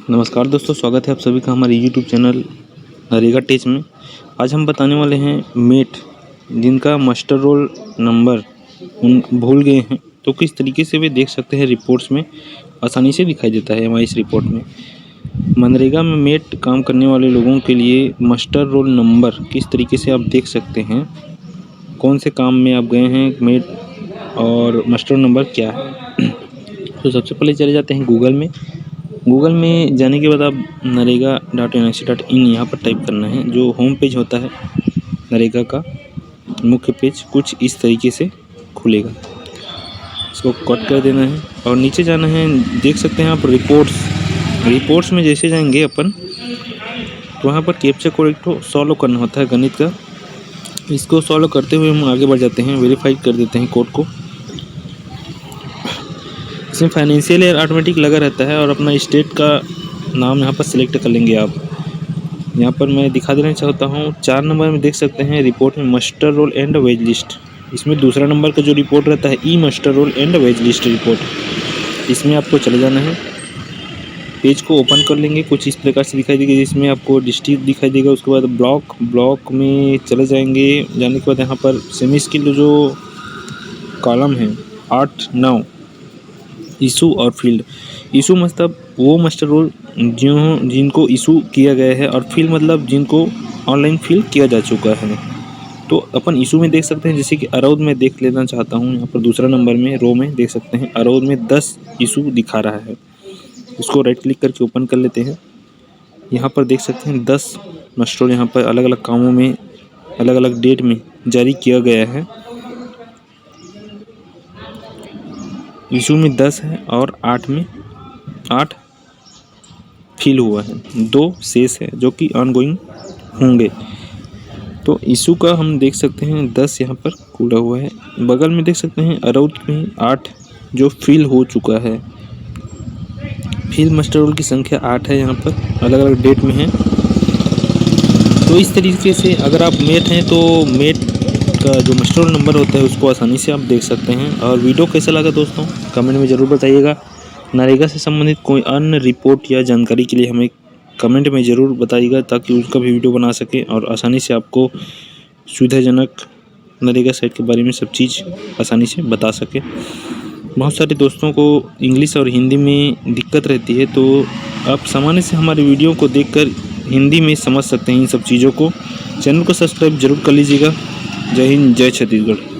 नमस्कार दोस्तों, स्वागत है आप सभी का हमारे यूट्यूब चैनल नरेगा टेच में। आज हम बताने वाले हैं मेट जिनका मास्टर रोल नंबर भूल गए हैं तो किस तरीके से वे देख सकते हैं। रिपोर्ट्स में आसानी से दिखाई देता है हमारी इस रिपोर्ट में। मनरेगा में मेट काम करने वाले लोगों के लिए मास्टर रोल नंबर किस तरीके से आप देख सकते हैं, कौन से काम में आप गए हैं मेट और मास्टर रोल नंबर क्या है। तो सबसे पहले चले जाते हैं गूगल में जाने के बाद आप नरेगा.NIC.in यहाँ पर टाइप करना है। जो होम पेज होता है नरेगा का मुख्य पेज कुछ इस तरीके से खुलेगा। इसको कट कर देना है और नीचे जाना है। देख सकते हैं आप रिपोर्ट्स में जैसे जाएंगे अपन तो वहाँ पर कैप्चा कोड एक तो सॉल्व करना होता है गणित का। इसको सॉल्व करते हुए हम आगे बढ़ जाते हैं, वेरीफाई कर देते हैं कोड को। इसमें फाइनेंशियल ईयर ऑटोमेटिक लगा रहता है और अपना स्टेट का नाम यहाँ पर सिलेक्ट कर लेंगे आप। यहाँ पर मैं दिखा देना चाहता हूँ 4 नंबर में देख सकते हैं रिपोर्ट में muster roll and wage list. इसमें दूसरा नंबर का जो रिपोर्ट रहता है e muster roll and wage list report, इसमें आपको चले जाना है। पेज को ओपन कर लेंगे, कुछ इस प्रकार से दिखाई देगी जिसमें आपको डिस्ट्रिक्ट दिखाई देगा। उसके बाद ब्लॉक में चले जाएंगे। जाने के बाद यहाँ पर सेमी स्किल जो कॉलम है 8-9 इशू और फील्ड। इशू मतलब वो मास्टर रोल जिनको इशू किया गया है और फील्ड मतलब जिनको ऑनलाइन फिल किया जा चुका है। तो अपन इशू में देख सकते हैं, जैसे कि अराउंड में देख लेना चाहता हूँ। यहाँ पर दूसरा नंबर में रो में देख सकते हैं अराउंड में 10 इशू दिखा रहा है। इसको राइट क्लिक करके ओपन कर लेते हैं। यहाँ पर देख सकते हैं 10 मास्टर रोल यहाँ पर अलग अलग कामों में अलग अलग डेट में जारी किया गया है। इशू में 10 है और 8 फिल हुआ है, 2 शेष है जो कि ऑनगोइंग होंगे। तो इशू का हम देख सकते हैं 10 यहाँ पर खुला हुआ है। बगल में देख सकते हैं अराउंड में 8 जो फिल हो चुका है। फिल मास्टर रोल की संख्या 8 है, यहाँ पर अलग अलग डेट में है। तो इस तरीके से अगर आप मेट हैं तो मेट का जो मास्टर रोल नंबर होता है उसको आसानी से आप देख सकते हैं। और वीडियो कैसा लगा दोस्तों कमेंट में ज़रूर बताइएगा। नरेगा से संबंधित कोई अन्य रिपोर्ट या जानकारी के लिए हमें कमेंट में ज़रूर बताइएगा ताकि उसका भी वीडियो बना सकें और आसानी से आपको सुविधाजनक नरेगा साइट के बारे में सब चीज़ आसानी से बता सकें। बहुत सारे दोस्तों को इंग्लिश और हिंदी में दिक्कत रहती है, तो आप सामान्य से हमारे वीडियो को देखकर हिंदी में समझ सकते हैं इन सब चीज़ों को। चैनल को सब्सक्राइब जरूर कर लीजिएगा। जय हिंद, जय छत्तीसगढ़।